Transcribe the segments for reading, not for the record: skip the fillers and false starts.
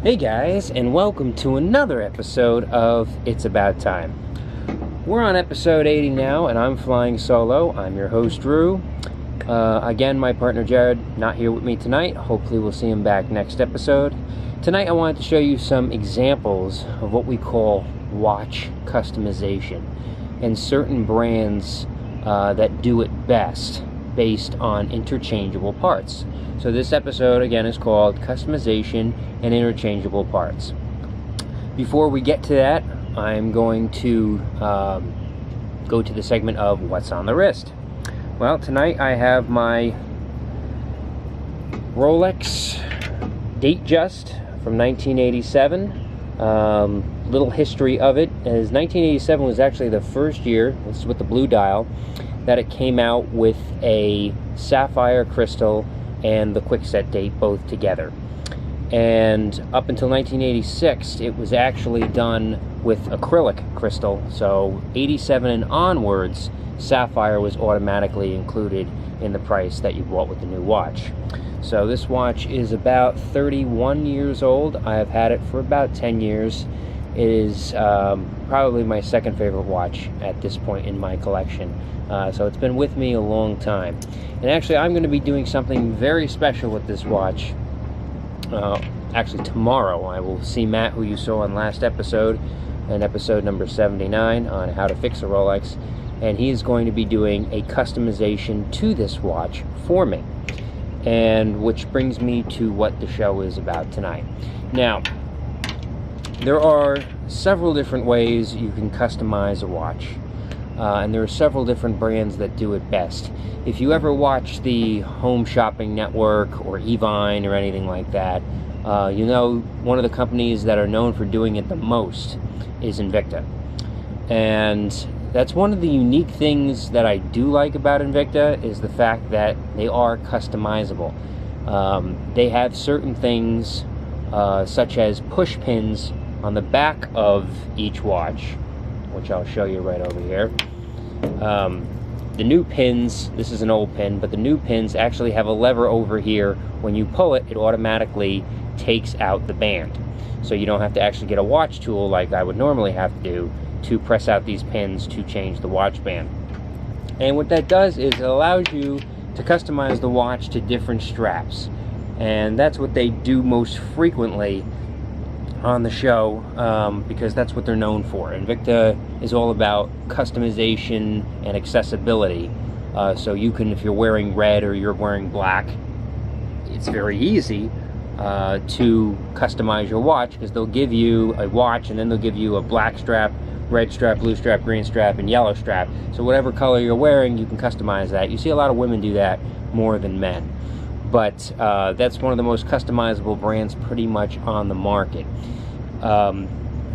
Hey guys, and welcome to another episode of It's About Time. We're on episode 80 now, and I'm flying solo. I'm your host, Drew. Again, my partner Jared, not here with me tonight. Hopefully we'll see him back next episode. Tonight I wanted to show you some examples of what we call watch customization and certain brands that do it best based on interchangeable parts. So this episode again is called Customization and Interchangeable Parts. Before we get to that, I'm going to go to the segment of What's on the Wrist. Well, tonight I have my Rolex Datejust from 1987. Little history of it is 1987 was actually the first year, this is with the blue dial, that it came out with a sapphire crystal and the quickset date both together. And up until 1986, it was actually done with acrylic crystal. So 87 and onwards, sapphire was automatically included in the price that you bought with the new watch. So this watch is about 31 years old. I have had it for about 10 years. It is probably my second favorite watch at this point in my collection. So it's been with me a long time. And actually, I'm going to be doing something very special with this watch. Actually, tomorrow I will see Matt, who you saw on last episode, in episode number 79, on how to fix a Rolex. And he is going to be doing a customization to this watch for me. And which brings me to what the show is about tonight. Now, there are several different ways you can customize a watch. And there are several different brands that do it best. If you ever watch the Home Shopping Network or Evine or anything like that, you know one of the companies that are known for doing it the most is Invicta. And that's one of the unique things that I do like about Invicta, is the fact that they are customizable. They have certain things such as push pins on the back of each watch, which I'll show you right over here. The new pins, this is an old pin, but the new pins actually have a lever over here. When you pull it, it automatically takes out the band. So you don't have to actually get a watch tool like I would normally have to do to press out these pins to change the watch band. And what that does is it allows you to customize the watch to different straps. And that's what they do most frequently on the show, because that's what they're known for. Invicta is all about customization and accessibility. So you can, if you're wearing red or you're wearing black, it's very easy to customize your watch, because they'll give you a watch and then they'll give you a black strap, red strap, blue strap, green strap, and yellow strap. So whatever color you're wearing, you can customize that. You see a lot of women do that more than men. But that's one of the most customizable brands pretty much on the market.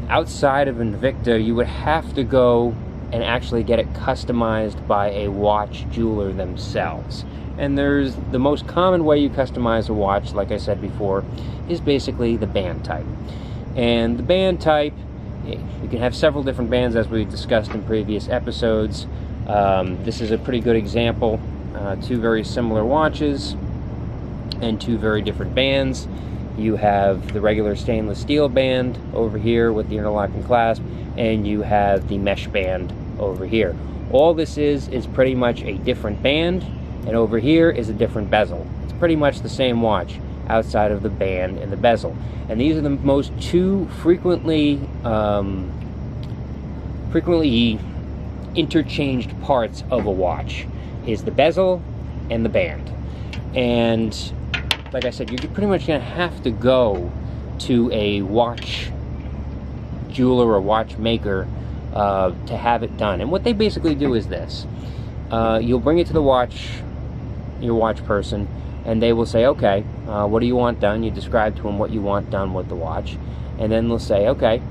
Outside of Invicta, you would have to go and actually get it customized by a watch jeweler themselves. And there's the most common way you customize a watch, like I said before, is basically the band type. And the band type, you can have several different bands, as we discussed in previous episodes. This is a pretty good example. Two very similar watches and two very different bands. You have the regular stainless steel band over here with the interlocking clasp, and you have the mesh band over here. All this is pretty much a different band, and over here is a different bezel. It's pretty much the same watch outside of the band and the bezel. And these are the most two frequently interchanged parts of a watch, is the bezel and the band. And like I said, you're pretty much going to have to go to a watch jeweler or watchmaker to have it done. And what they basically do is this. You'll bring it to your watch person, and they will say, okay, what do you want done? You describe to them what you want done with the watch. And then they'll say, okay,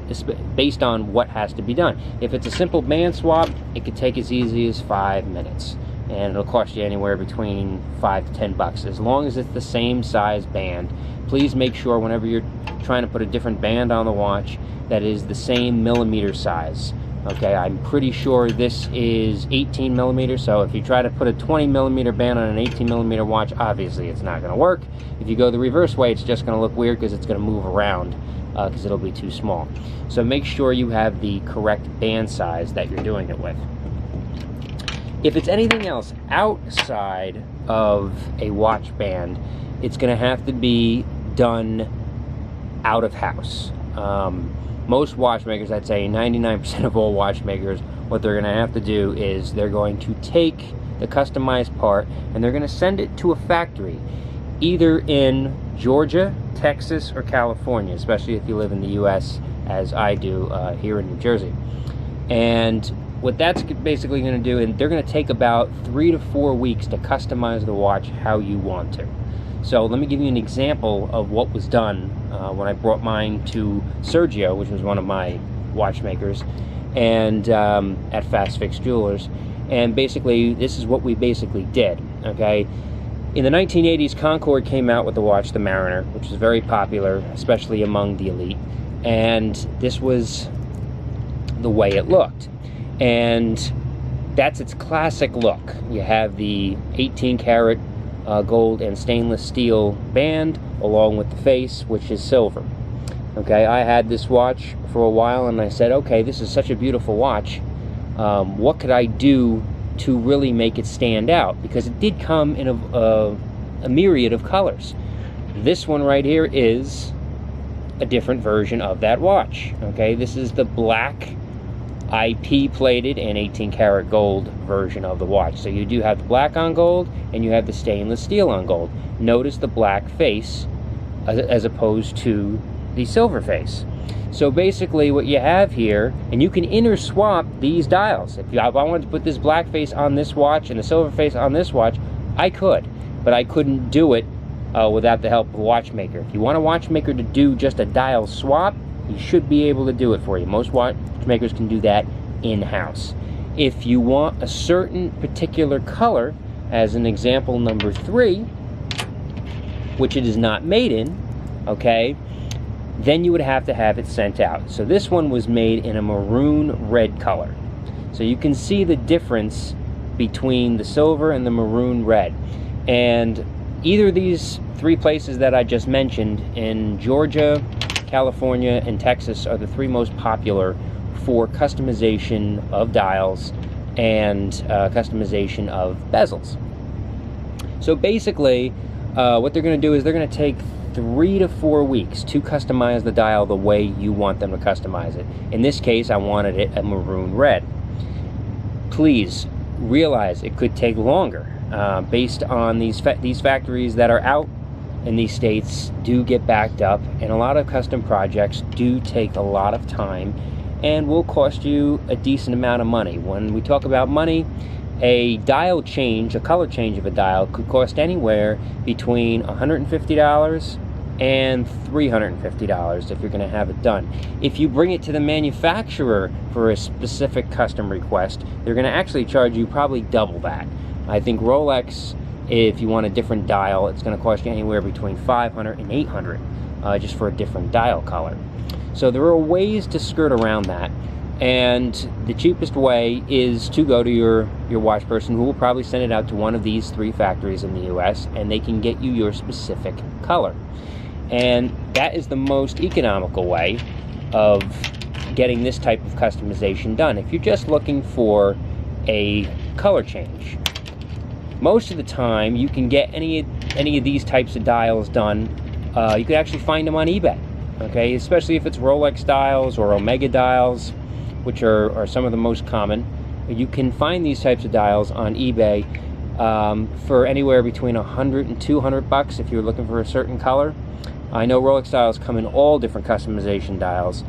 it's based on what has to be done. If it's a simple band swap, it could take as easy as 5 minutes. And it'll cost you anywhere between $5 to $10. As long as it's the same size band, please make sure whenever you're trying to put a different band on the watch that is the same millimeter size Okay, I'm pretty sure this is 18 millimeters, so if you try to put a 20 millimeter band on an 18 millimeter watch, obviously it's not going to work. If you go the reverse way, it's just going to look weird because it's going to move around because it'll be too small. So make sure you have the correct band size that you're doing it with. If it's anything else outside of a watch band, it's going to have to be done out of house. Most watchmakers, I'd say 99% of all watchmakers, what they're going to have to do is they're going to take the customized part and they're going to send it to a factory, either in Georgia, Texas, or California, especially if you live in the US, as I do here in New Jersey. And what that's basically going to do, and they're going to take about 3 to 4 weeks to customize the watch how you want to. So let me give you an example of what was done when I brought mine to Sergio, which was one of my watchmakers, and at Fast Fix Jewelers. And basically, this is what we basically did, okay? In the 1980s, Concord came out with the watch, the Mariner, which was very popular, especially among the elite. And this was the way it looked. And that's its classic look. You have the 18 karat gold and stainless steel band along with the face, which is silver. Okay, I had this watch for a while and I said, okay, this is such a beautiful watch. What could I do to really make it stand out? Because it did come in a myriad of colors. This one right here is a different version of that watch. Okay, this is the black IP plated and 18 karat gold version of the watch. So you do have the black on gold and you have the stainless steel on gold. Notice the black face as opposed to the silver face. So basically what you have here, and you can interswap these dials. If I wanted to put this black face on this watch and the silver face on this watch, I could, but I couldn't do it without the help of a watchmaker. If you want a watchmaker to do just a dial swap, you should be able to do it for you. Most watchmakers can do that in-house. If you want a certain particular color, as an example number 3, which it is not made in, okay, then you would have to have it sent out. So this one was made in a maroon red color. So you can see the difference between the silver and the maroon red. And either of these 3 places that I just mentioned, in Georgia, California, and Texas, are the 3 most popular for customization of dials and customization of bezels. So basically, what they're going to do is they're going to take 3 to 4 weeks to customize the dial the way you want them to customize it. In this case, I wanted it a maroon red. Please realize it could take longer. Based on these factories that are out in these states do get backed up, and a lot of custom projects do take a lot of time and will cost you a decent amount of money. When we talk about money, a dial change, a color change of a dial, could cost anywhere between $150 and $350 if you're going to have it done. If you bring it to the manufacturer for a specific custom request, they're going to actually charge you probably double that. I think Rolex, if you want a different dial, it's going to cost you anywhere between $500 and $800 just for a different dial color. So there are ways to skirt around that, and the cheapest way is to go to your watch person, who will probably send it out to one of these 3 factories in the US, and they can get you your specific color. And that is the most economical way of getting this type of customization done. If you're just looking for a color change, most of the time you can get any of these types of dials done. You could actually find them on eBay, okay? Especially if it's Rolex dials or Omega dials, which are some of the most common. You can find these types of dials on eBay for anywhere between $100 and $200 if you're looking for a certain color. I know Rolex dials come in all different customization dials,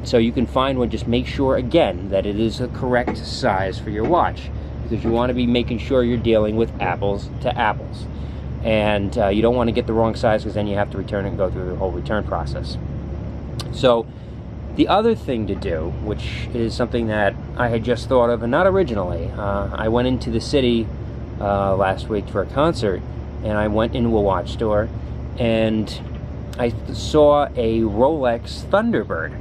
so you can find one. Just make sure, again, that it is the correct size for your watch, because you want to be making sure you're dealing with apples to apples. And you don't want to get the wrong size, because then you have to return it and go through the whole return process. So the other thing to do, which is something that I had just thought of, and not originally, I went into the city last week for a concert, and I went into a watch store, and I saw a Rolex Thunderbird.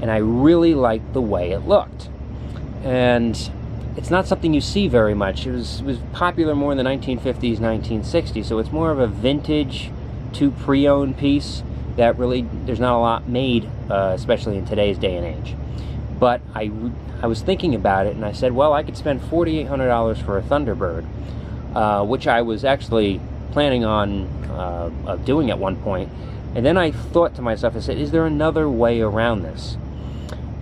and I really liked the way it looked. And it's not something you see very much. It was popular more in the 1950s, 1960s, so it's more of a vintage to pre-owned piece that really, there's not a lot made, especially in today's day and age. But I was thinking about it, and I said, well, I could spend $4,800 for a Thunderbird, which I was actually planning on doing at one point. And then I thought to myself, I said, is there another way around this?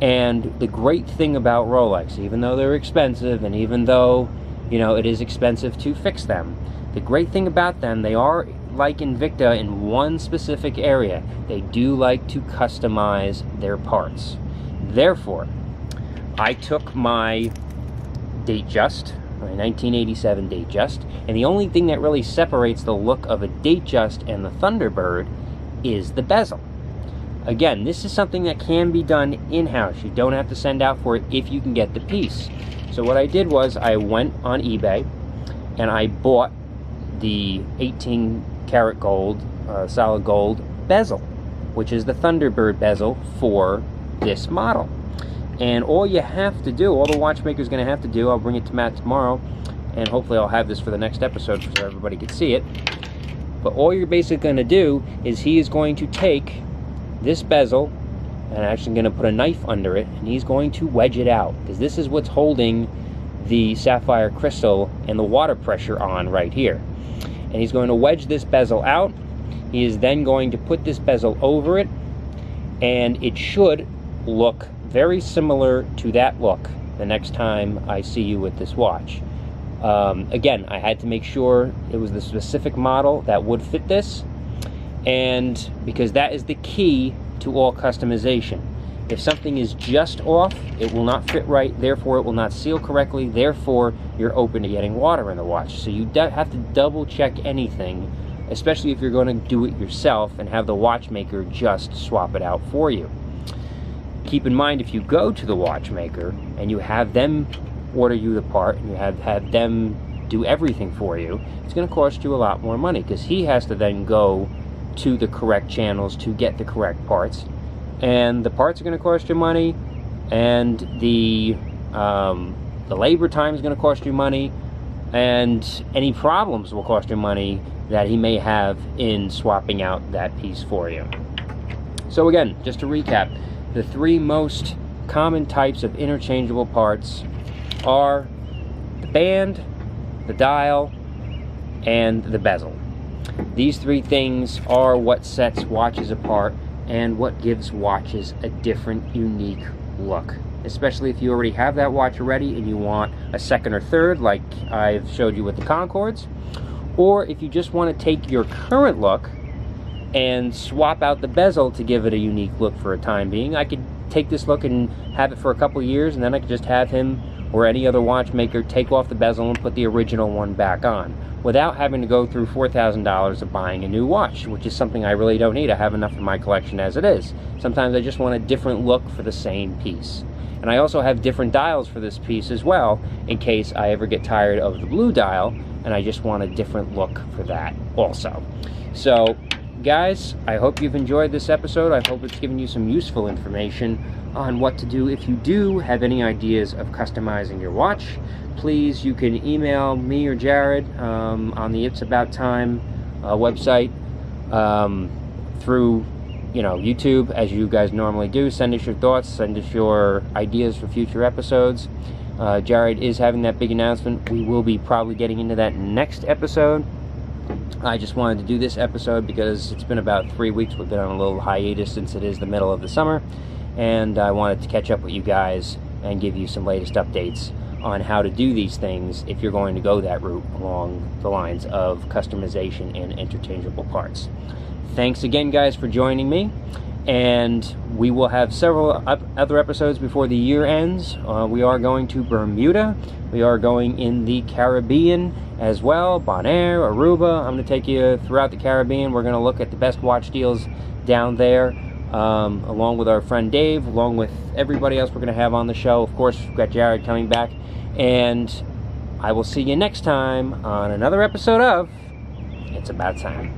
And the great thing about Rolex, even though they're expensive, and even though, you know, it is expensive to fix them, the great thing about them, they are like Invicta in one specific area. They do like to customize their parts. Therefore, I took my Datejust, my 1987 Datejust, and the only thing that really separates the look of a Datejust and the Thunderbird is the bezel. Again, this is something that can be done in-house. You don't have to send out for it if you can get the piece. So what I did was I went on eBay and I bought the 18 karat gold, solid gold bezel, which is the Thunderbird bezel for this model. And all you have to do, all the watchmaker's going to have to do, I'll bring it to Matt tomorrow, and hopefully I'll have this for the next episode so everybody can see it. But all you're basically going to do is he is going to take this bezel, and I'm actually going to put a knife under it, and he's going to wedge it out, because this is what's holding the sapphire crystal and the water pressure on right here. And he's going to wedge this bezel out. He is then going to put this bezel over it, and it should look very similar to that look the next time I see you with this watch. Again, I had to make sure it was the specific model that would fit this, and because that is the key to all customization. If something is just off, it will not fit right, therefore it will not seal correctly, therefore you're open to getting water in the watch. So you have to double check anything, especially if you're going to do it yourself and have the watchmaker just swap it out for you. Keep in mind, if you go to the watchmaker and you have them order you the part and you have them do everything for you, it's going to cost you a lot more money, because he has to then go to the correct channels to get the correct parts, and the parts are going to cost you money, and the labor time is going to cost you money, and any problems will cost you money that he may have in swapping out that piece for you. So again, just to recap, the three most common types of interchangeable parts are the band, the dial, and the bezel. These three things are what sets watches apart and what gives watches a different, unique look. Especially if you already have that watch already and you want a second or third, like I've showed you with the Concords. Or if you just want to take your current look and swap out the bezel to give it a unique look for a time being. I could take this look and have it for a couple years, and then I could just have him or any other watchmaker take off the bezel and put the original one back on, without having to go through $4,000 of buying a new watch, which is something I really don't need. I have enough in my collection as it is. Sometimes I just want a different look for the same piece. And I also have different dials for this piece as well, in case I ever get tired of the blue dial, and I just want a different look for that also. So, guys, I hope you've enjoyed this episode. I hope it's given you some useful information on what to do if you do have any ideas of customizing your watch. Please, you can email me or Jared on the It's About Time website through YouTube, as you guys normally do. Send us your thoughts, send us your ideas for future episodes. Jared is having that big announcement. We will be probably getting into that next episode. I just wanted to do this episode because it's been about 3 weeks. We've been on a little hiatus since it is the middle of the summer, and I wanted to catch up with you guys and give you some latest updates on how to do these things if you're going to go that route along the lines of customization and interchangeable parts. Thanks again, guys, for joining me, and we will have several other episodes before the year ends. We are going to Bermuda. We are going in the Caribbean as well, Bonaire, Aruba. I'm going to take you throughout the Caribbean. We're going to look at the best watch deals down there, along with our friend Dave, along with everybody else we're going to have on the show. Of course, we've got Jared coming back, and I will see you next time on another episode of It's About Time.